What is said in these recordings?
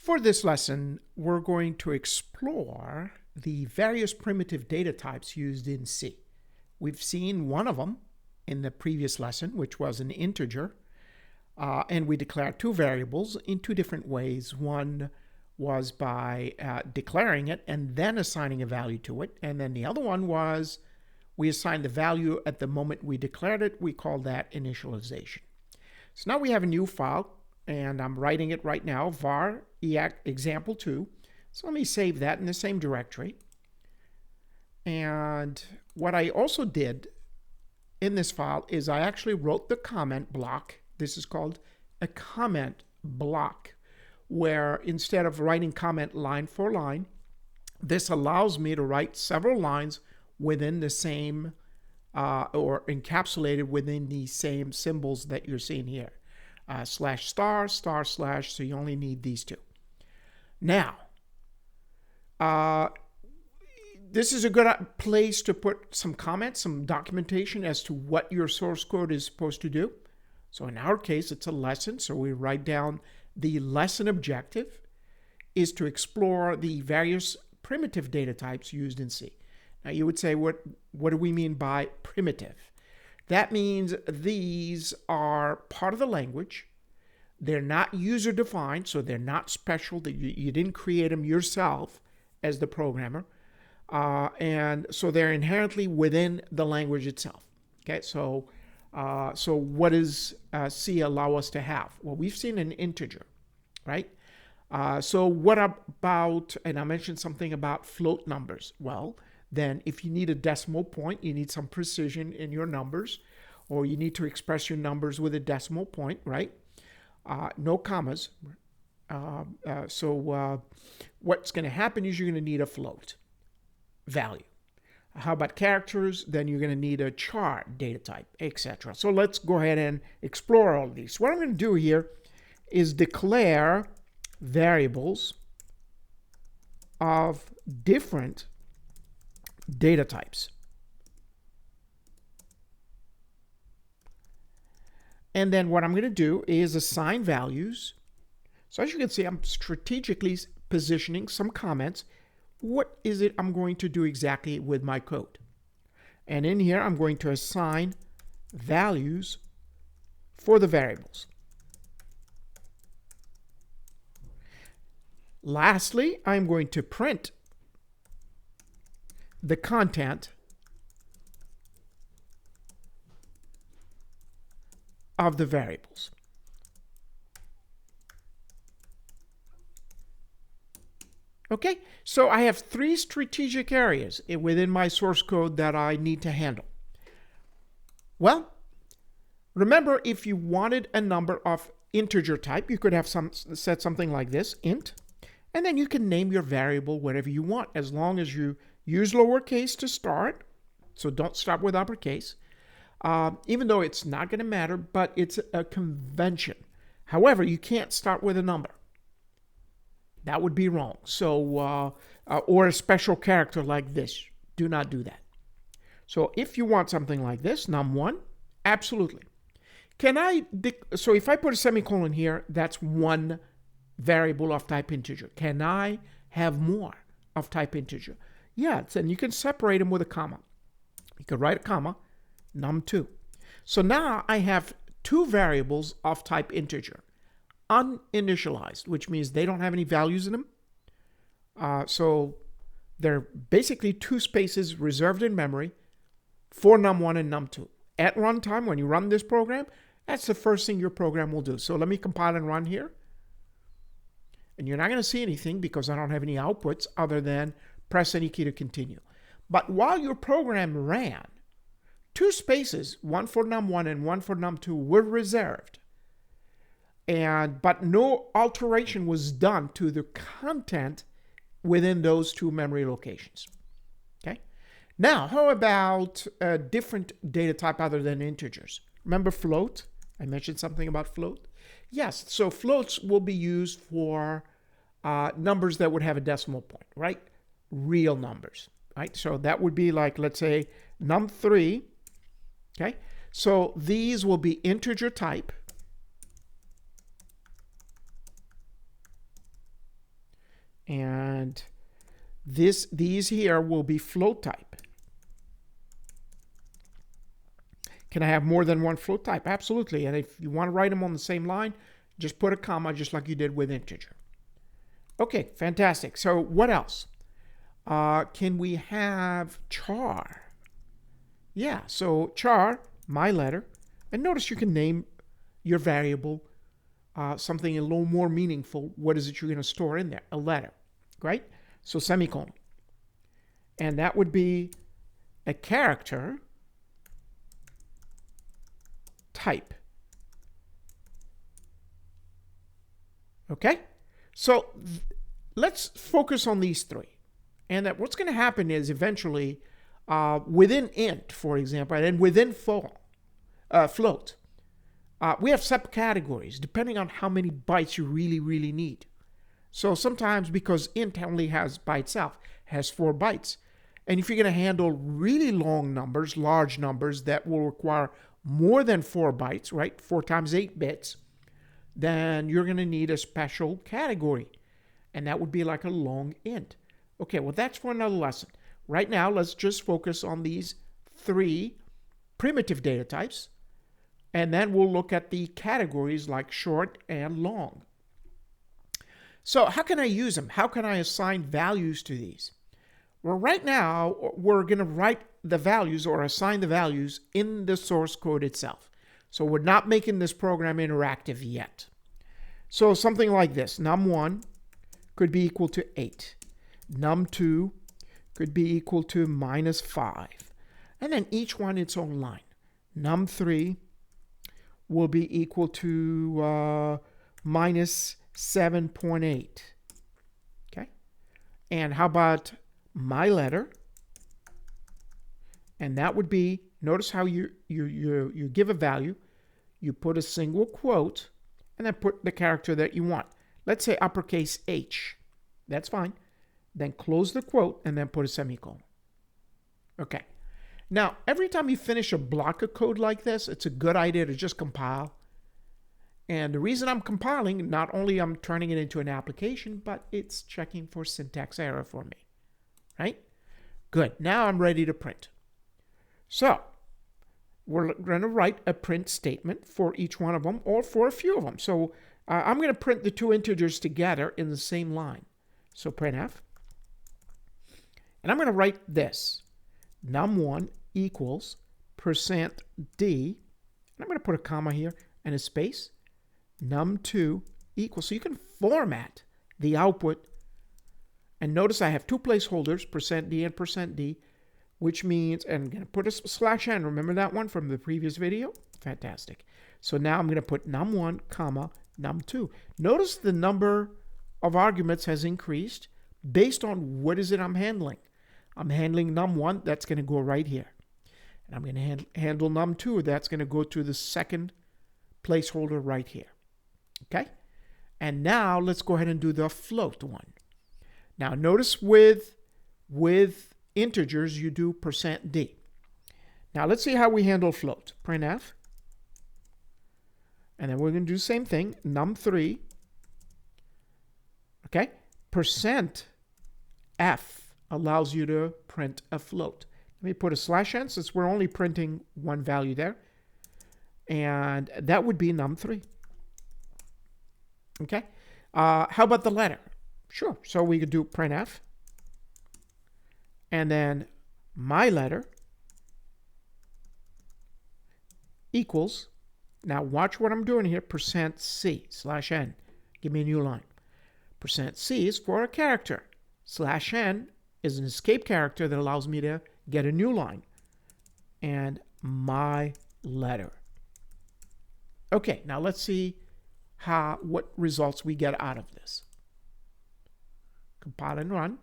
For this lesson, we're going to explore the various primitive data types used in C. We've seen one of them in the previous lesson, which was an integer, and we declared two variables in two different ways. One was by declaring it and then assigning a value to it, and then the other one was we assigned the value at the moment we declared it. We call that initialization. So now we have a new file, and I'm writing it right now, var example2. So let me save that in the same directory. And what I also did in this file is I actually wrote the comment block. This is called a comment block, where instead of writing comment line for line, this allows me to write several lines within the same or encapsulated within the same symbols that you're seeing here. Slash star, star slash, so you only need these two. Now, this is a good place to put some comments, some documentation as to what your source code is supposed to do. So in our case, it's a lesson, so we write down the lesson objective is to explore the various primitive data types used in C. Now you would say, what do we mean by primitive? That means these are part of the language. They're not user-defined, so they're not special. That you didn't create them yourself as the programmer. And so they're inherently within the language itself. Okay, so what does C allow us to have? Well, we've seen an integer, right? So what about, and I mentioned something about float numbers. Well, then if you need a decimal point, you need some precision in your numbers, or you need to express your numbers with a decimal point, right? No commas. So what's going to happen is you're going to need a float value. How about characters? Then you're going to need a char data type, etc. So let's go ahead and explore all of these. What I'm going to do here is declare variables of different data types. And then what I'm going to do is assign values. So as you can see, I'm strategically positioning some comments. What is it I'm going to do exactly with my code? And in here, I'm going to assign values for the variables. Lastly, I'm going to print the content of the variables. Okay, so I have three strategic areas within my source code that I need to handle. Well, remember, if you wanted a number of integer type, you could have set something like this, int, and then you can name your variable whatever you want, as long as you use lowercase to start. So don't start with uppercase, even though it's not going to matter, but it's a convention. However, you can't start with a number. That would be wrong. So, or a special character like this. Do not do that. So if you want something like this, num1, absolutely. So if I put a semicolon here, that's one variable of type integer. Can I have more of type integer? Yes, and you can separate them with a comma. You could write a comma, num2. So now I have two variables of type integer, uninitialized, which means they don't have any values in them. So they're basically two spaces reserved in memory for num1 and num2. At runtime, when you run this program, that's the first thing your program will do. So let me compile and run here. And you're not going to see anything because I don't have any outputs other than press any key to continue. But while your program ran, two spaces, one for num1 and one for num2, were reserved. But no alteration was done to the content within those two memory locations. Okay. Now, how about a different data type other than integers? Remember float? I mentioned something about float. Yes. So floats will be used for numbers that would have a decimal point, right? Real numbers, right? So that would be like, let's say, num3. Okay. So these will be integer type. And these here will be float type. Can I have more than one float type? Absolutely. And if you want to write them on the same line, just put a comma just like you did with integer. Okay, fantastic. So what else? Can we have char? Yeah, so char, my letter. And notice you can name your variable something a little more meaningful. What is it you're going to store in there? A letter, right? So semicolon. And that would be a character type. Okay? So let's focus on these three. And that what's going to happen is eventually within int, for example, and within float, we have subcategories depending on how many bytes you really need. So sometimes because int only has by itself has 4 bytes, and if you're going to handle really long numbers, large numbers that will require more than 4 bytes, right? 4 times 8 bits, then you're going to need a special category, and that would be like a long int. Okay, well that's for another lesson. Right now, let's just focus on these 3 primitive data types, and then we'll look at the categories like short and long. So how can I use them? How can I assign values to these? Well, right now, we're going to write the values or assign the values in the source code itself. So we're not making this program interactive yet. So something like this, num1 could be equal to 8. Num2 could be equal to -5. And then each one its own line. Num3 will be equal to -7.8. Okay? And how about my letter? And that would be, notice how you give a value, you put a single quote, and then put the character that you want. Let's say uppercase H. That's fine. Then close the quote and then put a semicolon. Okay. Now, every time you finish a block of code like this, it's a good idea to just compile. And the reason I'm compiling, not only I'm turning it into an application, but it's checking for syntax error for me. Right? Good. Now I'm ready to print. So, we're going to write a print statement for each one of them or for a few of them. So, I'm going to print the 2 integers together in the same line. So, printf. And I'm going to write this. Num1 equals %d. And I'm going to put a comma here and a space. Num2 equals. So you can format the output. And notice I have 2 placeholders, %d and %d, which means, and I'm going to put a /n. Remember that one from the previous video? Fantastic. So now I'm going to put num1, comma, num2. Notice the number of arguments has increased based on what is it I'm handling. I'm handling num1, that's going to go right here. And I'm going to handle num2, that's going to go to the second placeholder right here. Okay? And now let's go ahead and do the float one. Now notice with integers you do %d. Now let's see how we handle float. Printf. And then we're going to do the same thing. Num3. Okay? %f allows you to print a float. Let me put a /n since we're only printing one value there. And that would be num3. Okay? How about the letter? Sure. So we could do printf. And then my letter equals, now watch what I'm doing here, %c, /n. Give me a new line. %c is for a character. /n is an escape character that allows me to get a new line. And my letter. Okay, now let's see what results we get out of this. Compile and run.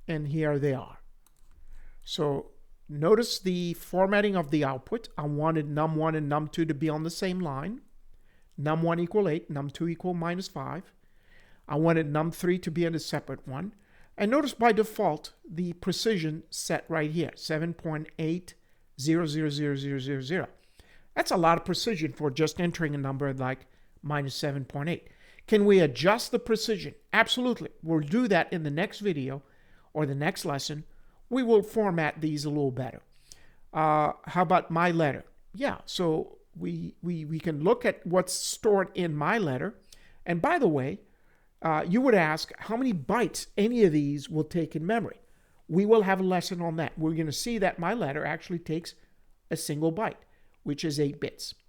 And here they are. So notice the formatting of the output. I wanted num1 and num2 to be on the same line. Num1 equal 8, num2 equal -5. I wanted num3 to be in a separate one. And notice by default, the precision set right here, 7.8000000. That's a lot of precision for just entering a number like -7.8. Can we adjust the precision? Absolutely. We'll do that in the next video or the next lesson. We will format these a little better. How about my letter? Yeah, so we can look at what's stored in my letter. And by the way, you would ask how many bytes any of these will take in memory. We will have a lesson on that. We're going to see that my letter actually takes a single byte, which is 8 bits.